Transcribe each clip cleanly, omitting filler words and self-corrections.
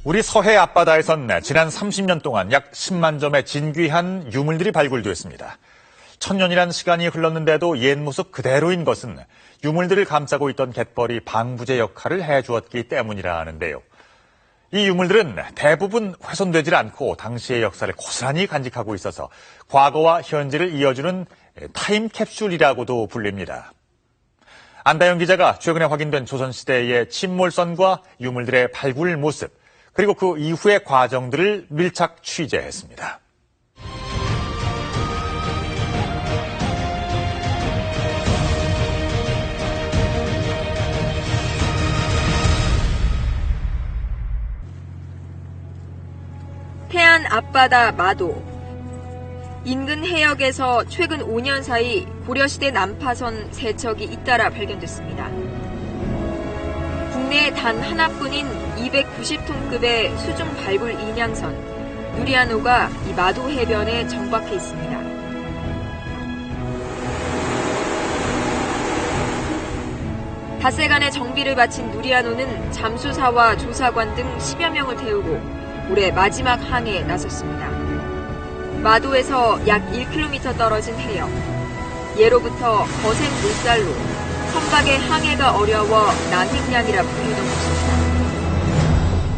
우리 서해 앞바다에선 지난 30년 동안 약 10만 점의 진귀한 유물들이 발굴됐습니다. 천년이란 시간이 흘렀는데도 옛 모습 그대로인 것은 유물들을 감싸고 있던 갯벌이 방부제 역할을 해주었기 때문이라 하는데요. 이 유물들은 대부분 훼손되질 않고 당시의 역사를 고스란히 간직하고 있어서 과거와 현재를 이어주는 타임캡슐이라고도 불립니다. 안다영 기자가 최근에 확인된 조선시대의 침몰선과 유물들의 발굴 모습, 그리고 그 이후의 과정들을 밀착 취재했습니다. 태안 앞바다 마도. 인근 해역에서 최근 5년 사이 고려시대 난파선 3척이 잇따라 발견됐습니다. 국내 단 하나뿐인 290톤급의 수중 발굴 인양선 누리안호가 이 마도 해변에 정박해 있습니다. 닷새간의 정비를 마친 누리안호는 잠수사와 조사관 등 10여 명을 태우고 올해 마지막 항해에 나섰습니다. 마도에서 약 1km 떨어진 해역. 예로부터 거센 물살로 선박의 항해가 어려워 난행량이라 불리던 곳입니다.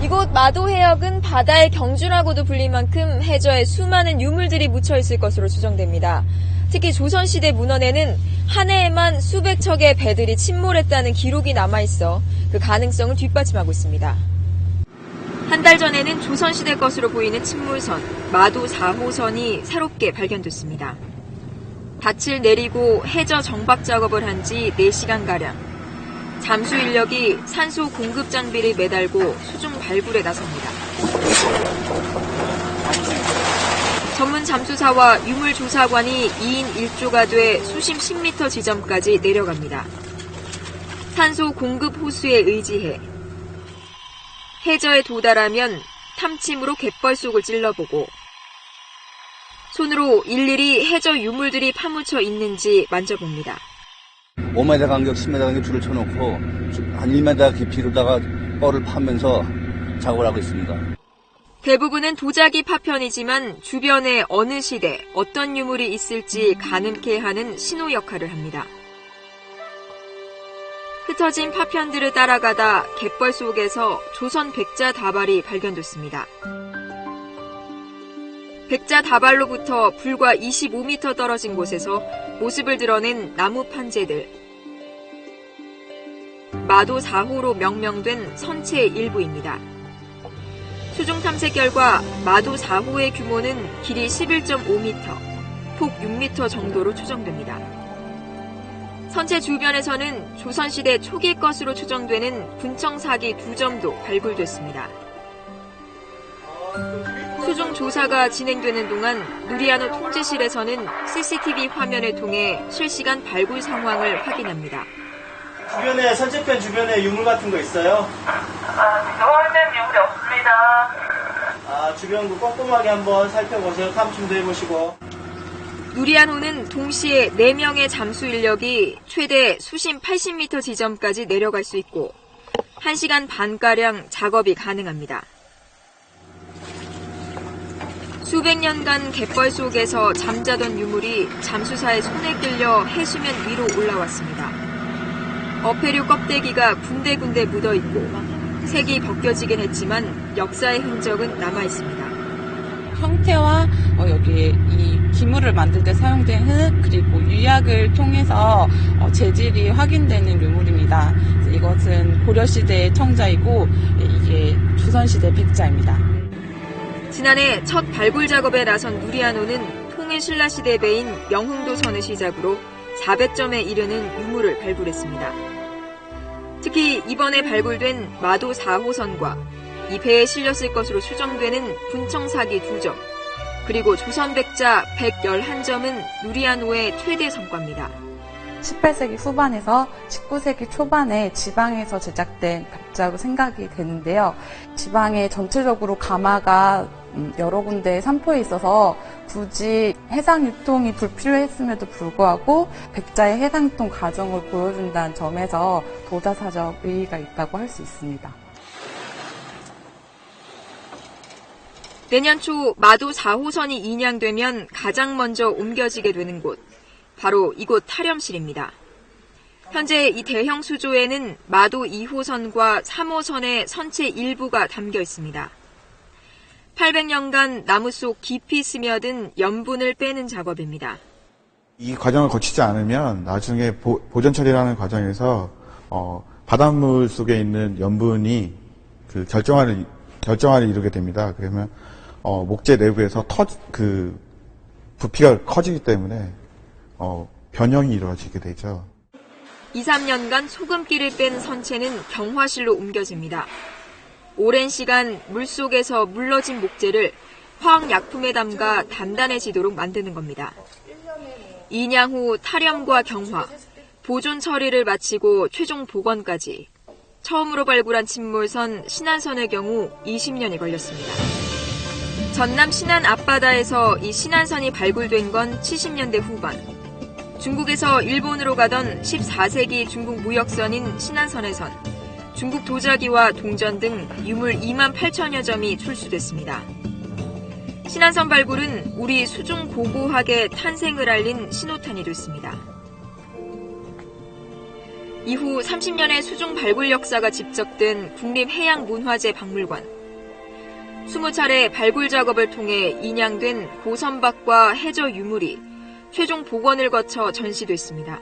이곳 마도 해역은 바다의 경주라고도 불릴 만큼 해저에 수많은 유물들이 묻혀있을 것으로 추정됩니다. 특히 조선시대 문헌에는 한 해에만 수백 척의 배들이 침몰했다는 기록이 남아있어 그 가능성을 뒷받침하고 있습니다. 한 달 전에는 조선시대 것으로 보이는 침몰선, 마도 4호선이 새롭게 발견됐습니다. 닻을 내리고 해저 정박 작업을 한 지 4시간가량. 잠수 인력이 산소 공급 장비를 매달고 수중 발굴에 나섭니다. 전문 잠수사와 유물조사관이 2인 1조가 돼 수심 10m 지점까지 내려갑니다. 산소 공급 호수에 의지해 해저에 도달하면 탐침으로 갯벌 속을 찔러보고 손으로 일일이 해저 유물들이 파묻혀 있는지 만져봅니다. 5m 간격, 10m 간격 줄을 쳐놓고 한 1m 깊이로다가 뻘을 파면서 작업을 하고 있습니다. 대부분은 도자기 파편이지만 주변에 어느 시대 어떤 유물이 있을지 가늠케 하는 신호 역할을 합니다. 흩어진 파편들을 따라가다 갯벌 속에서 조선 백자 다발이 발견됐습니다. 백자 다발로부터 불과 25m 떨어진 곳에서 모습을 드러낸 나무 판재들. 마도 4호로 명명된 선체의 일부입니다. 수중 탐색 결과 마도 4호의 규모는 길이 11.5m, 폭 6m 정도로 추정됩니다. 선체 주변에서는 조선시대 초기 것으로 추정되는 분청사기 2점도 발굴됐습니다. 수중 조사가 진행되는 동안 누리안호 통제실에서는 CCTV 화면을 통해 실시간 발굴 상황을 확인합니다. 주변에, 선체편 주변에 유물 같은 거 있어요? 정확된 유물이 없습니다. 주변도 꼼꼼하게 한번 살펴보세요. 탐침도 해보시고. 누리안호는 동시에 4명의 잠수 인력이 최대 수심 80m 지점까지 내려갈 수 있고 1시간 반가량 작업이 가능합니다. 수백 년간 갯벌 속에서 잠자던 유물이 잠수사의 손에 끌려 해수면 위로 올라왔습니다. 어패류 껍데기가 군데군데 묻어있고 색이 벗겨지긴 했지만 역사의 흔적은 남아있습니다. 형태와 여기에 이 기물을 만들 때 사용된 흙 그리고 유약을 통해서 재질이 확인되는 유물입니다. 이것은 고려시대의 청자이고 이게 조선시대 백자입니다. 지난해 첫 발굴 작업에 나선 누리안호는 통일신라시대 배인 명흥도선을 시작으로 400점에 이르는 유물을 발굴했습니다. 특히 이번에 발굴된 마도 4호선과 이 배에 실렸을 것으로 추정되는 분청사기 2점, 그리고 조선백자 111점은 누리안호의 최대 성과입니다. 18세기 후반에서 19세기 초반에 지방에서 제작된 백자로 생각이 되는데요. 지방에 전체적으로 가마가 여러 군데 산포해 있어서 굳이 해상 유통이 불필요했음에도 불구하고 백자의 해상 유통 과정을 보여준다는 점에서 도자사적 의의가 있다고 할 수 있습니다. 내년 초 마도 4호선이 인양되면 가장 먼저 옮겨지게 되는 곳, 바로 이곳 타렴실입니다. 현재 이 대형 수조에는 마도 2호선과 3호선의 선체 일부가 담겨 있습니다. 800년간 나무 속 깊이 스며든 염분을 빼는 작업입니다. 이 과정을 거치지 않으면 나중에 보존 처리라는 과정에서 바닷물 속에 있는 염분이 그 결정화를 이루게 됩니다. 그러면 목재 내부에서 부피가 커지기 때문에 변형이 이루어지게 되죠. 2, 3년간 소금기를 뺀 선체는 경화실로 옮겨집니다. 오랜 시간 물속에서 물러진 목재를 화학약품에 담가 단단해지도록 만드는 겁니다. 인양 후 타렴과 경화, 보존 처리를 마치고 최종 복원까지 처음으로 발굴한 침몰선 신안선의 경우 20년이 걸렸습니다. 전남 신안 앞바다에서 이 신안선이 발굴된 건 70년대 후반. 중국에서 일본으로 가던 14세기 중국 무역선인 신안선에선 중국 도자기와 동전 등 유물 2만 8천여 점이 출수됐습니다. 신안선 발굴은 우리 수중 고고학의 탄생을 알린 신호탄이 됐습니다. 이후 30년의 수중 발굴 역사가 집적된 국립해양문화재 박물관. 20차례 발굴 작업을 통해 인양된 고선박과 해저 유물이 최종 복원을 거쳐 전시됐습니다.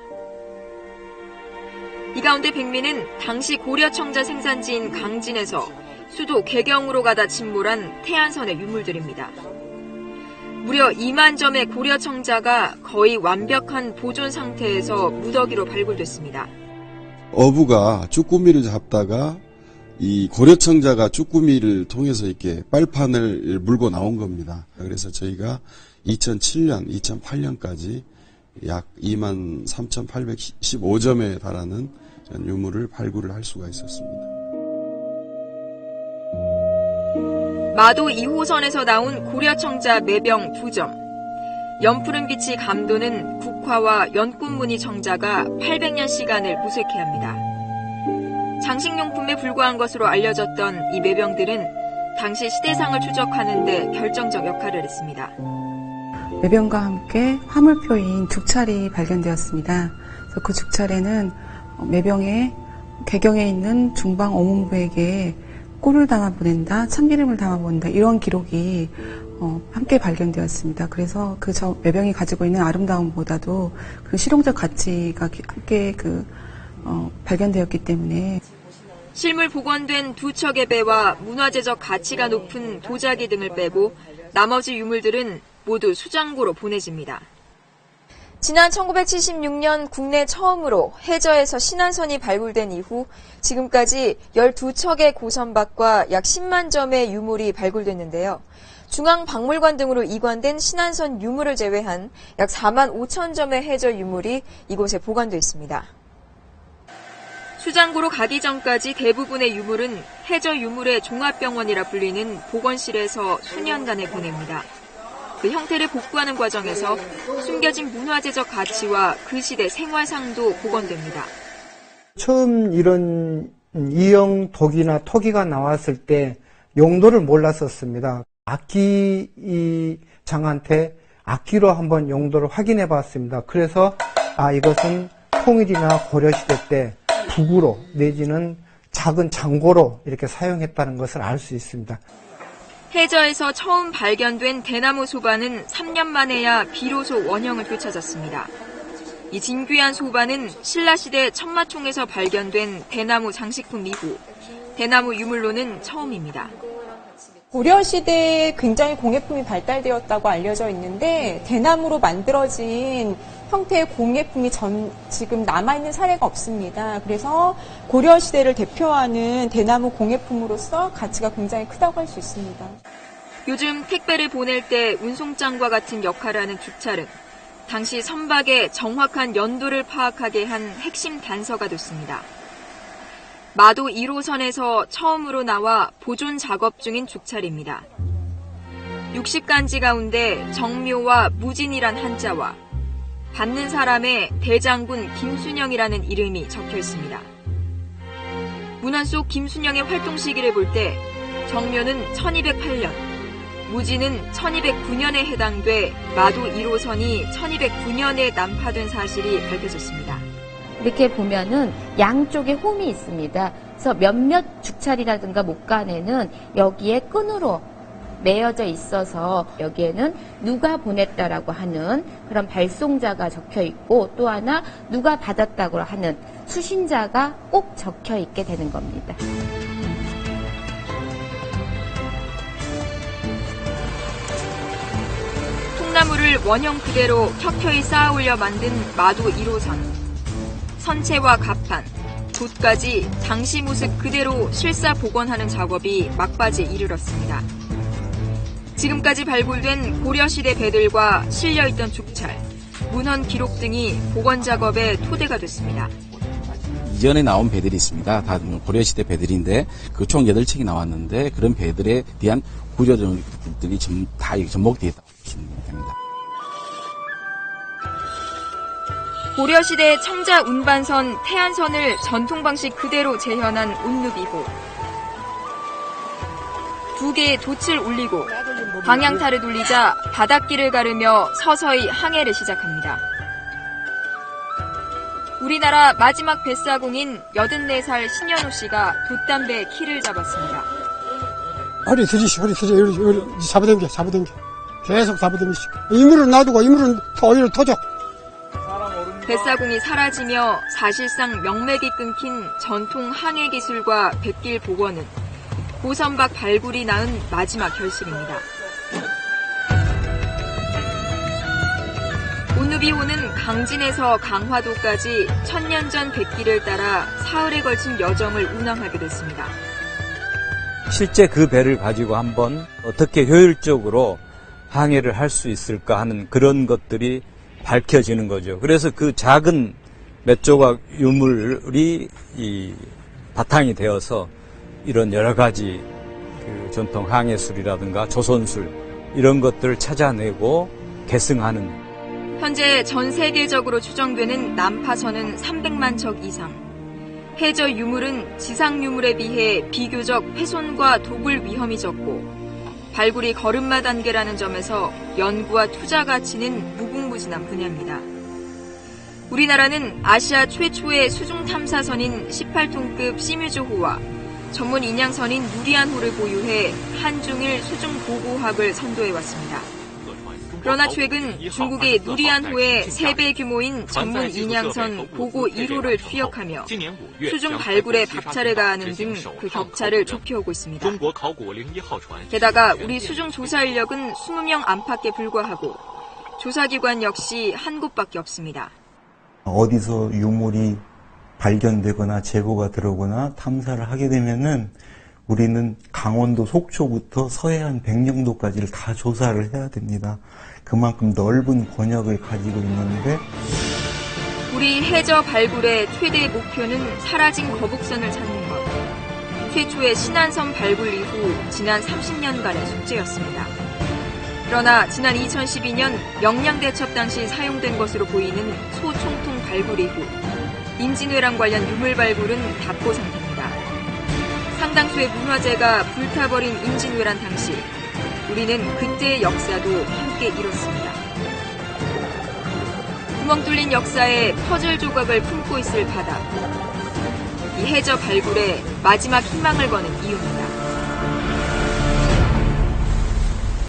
이 가운데 백미는 당시 고려청자 생산지인 강진에서 수도 개경으로 가다 침몰한 태안선의 유물들입니다. 무려 2만 점의 고려청자가 거의 완벽한 보존 상태에서 무더기로 발굴됐습니다. 어부가 쭈꾸미를 잡다가 이 고려청자가 쭈꾸미를 통해서 이렇게 빨판을 물고 나온 겁니다. 그래서 저희가 2007년, 2008년까지 약 23,815점에 달하는 유물을 발굴을 할 수가 있었습니다. 마도 2호선에서 나온 고려청자 매병 2점. 연푸른 빛이 감도는 국화와 연꽃무늬 청자가 800년 시간을 무색해 합니다. 장식용품에 불과한 것으로 알려졌던 이 매병들은 당시 시대상을 추적하는 데 결정적 역할을 했습니다. 매병과 함께 화물표인 죽찰이 발견되었습니다. 그래서 그 죽찰에는 매병의 개경에 있는 중방 어문부에게 꿀을 담아 보낸다, 참기름을 담아 보낸다 이런 기록이 함께 발견되었습니다. 그래서 그 매병이 가지고 있는 아름다움보다도 그 실용적 가치가 함께 발견되었기 때문에 실물 복원된 두 척의 배와 문화재적 가치가 높은 도자기 등을 빼고 나머지 유물들은 모두 수장고로 보내집니다. 지난 1976년 국내 처음으로 해저에서 신안선이 발굴된 이후 지금까지 12척의 고선박과 약 10만 점의 유물이 발굴됐는데요. 중앙박물관 등으로 이관된 신안선 유물을 제외한 약 4만 5천 점의 해저 유물이 이곳에 보관돼 있습니다. 수장고로 가기 전까지 대부분의 유물은 해저 유물의 종합병원이라 불리는 보건실에서 수년간을 보냅니다. 그 형태를 복구하는 과정에서 숨겨진 문화재적 가치와 그 시대 생활상도 복원됩니다. 처음 이런 이형 독이나 토기가 나왔을 때 용도를 몰랐었습니다. 악기장한테 악기로 한번 용도를 확인해 봤습니다. 그래서 이것은 통일이나 고려시대 때 북으로 내지는 작은 창고로 이렇게 사용했다는 것을 알 수 있습니다. 해저에서 처음 발견된 대나무 소반은 3년 만에야 비로소 원형을 되찾았습니다. 이 진귀한 소반은 신라시대 천마총에서 발견된 대나무 장식품 이후 대나무 유물로는 처음입니다. 고려시대에 굉장히 공예품이 발달되었다고 알려져 있는데 대나무로 만들어진 형태의 공예품이 지금 남아있는 사례가 없습니다. 그래서 고려시대를 대표하는 대나무 공예품으로서 가치가 굉장히 크다고 할 수 있습니다. 요즘 택배를 보낼 때 운송장과 같은 역할을 하는 죽찰은 당시 선박의 정확한 연도를 파악하게 한 핵심 단서가 됐습니다. 마도 1호선에서 처음으로 나와 보존 작업 중인 죽찰입니다. 60간지 가운데 정묘와 무진이란 한자와 받는 사람의 대장군 김순영이라는 이름이 적혀 있습니다. 문안 속 김순영의 활동 시기를 볼 때 정묘는 1208년, 무지는 1209년에 해당돼 마도 1호선이 1209년에 난파된 사실이 밝혀졌습니다. 이렇게 보면은 양쪽에 홈이 있습니다. 그래서 몇몇 죽차리라든가 목간에는 여기에 끈으로 매여져 있어서 여기에는 누가 보냈다라고 하는 그런 발송자가 적혀 있고 또 하나 누가 받았다고 하는 수신자가 꼭 적혀 있게 되는 겁니다. 통나무를 원형 그대로 켜켜이 쌓아 올려 만든 마도 1호선. 선체와 갑판, 돛까지 당시 모습 그대로 실사 복원하는 작업이 막바지에 이르렀습니다. 지금까지 발굴된 고려시대 배들과 실려있던 죽찰, 문헌 기록 등이 복원 작업의 토대가 됐습니다. 이전에 나온 배들이 있습니다. 다 고려시대 배들인데 그 총 8척이 나왔는데 그런 배들에 대한 구조들이 다 접목되어 있다고 보시면 됩니다. 고려시대 청자 운반선 태안선을 전통 방식 그대로 재현한 온누비호. 2개의 돛을 올리고 방향타를 돌리자 바닷길을 가르며 서서히 항해를 시작합니다. 우리나라 마지막 뱃사공인 84살 신현우 씨가 돛담배에 키를 잡았습니다. 허리 들이시, 잡아당겨. 계속 잡아당기시. 이물을 놔두고 이물은 오히려 터져. 뱃사공이 사라지며 사실상 명맥이 끊긴 전통 항해 기술과 백길 복원은 고선박 발굴이 낳은 마지막 결실입니다. 온누비호는 강진에서 강화도까지 1000년 전 백길을 따라 사흘에 걸친 여정을 운항하게 됐습니다. 실제 그 배를 가지고 한번 어떻게 효율적으로 항해를 할 수 있을까 하는 그런 것들이 밝혀지는 거죠. 그래서 그 작은 몇 조각 유물이 이 바탕이 되어서 이런 여러 가지 그 전통 항해술이라든가 조선술 이런 것들을 찾아내고 계승하는. 현재 전 세계적으로 추정되는 난파선은 300만 척 이상. 해저 유물은 지상 유물에 비해 비교적 훼손과 도굴 위험이 적고 발굴이 걸음마 단계라는 점에서 연구와 투자 가치는 무궁무진한 분야입니다. 우리나라는 아시아 최초의 수중 탐사선인 18톤급 시뮤즈호와 전문 인양선인 누리안호를 보유해 한중일 수중 보고학을 선도해왔습니다. 그러나 최근 중국의 누리안호의 3배 규모인 전문 인양선 보고 1호를 투역하며 수중 발굴에 박차를 가하는 등 그 격차를 좁혀오고 있습니다. 게다가 우리 수중 조사 인력은 20명 안팎에 불과하고 조사기관 역시 한 곳밖에 없습니다. 어디서 유물이 발견되거나 제보가 들어오거나 탐사를 하게 되면은 우리는 강원도 속초부터 서해안 백령도까지를 다 조사를 해야 됩니다. 그만큼 넓은 권역을 가지고 있는데 우리 해저 발굴의 최대 목표는 사라진 거북선을 찾는 것. 최초의 신안선 발굴 이후 지난 30년간의 숙제였습니다. 그러나 지난 2012년 영양대첩 당시 사용된 것으로 보이는 소총통 발굴 이후 임진왜란 관련 유물 발굴은 답보 상태입니다. 상당수의 문화재가 불타버린 임진왜란 당시 우리는 그때의 역사도 함께 잃었습니다. 구멍 뚫린 역사에 퍼즐 조각을 품고 있을 바다. 이 해저 발굴에 마지막 희망을 거는 이유입니다.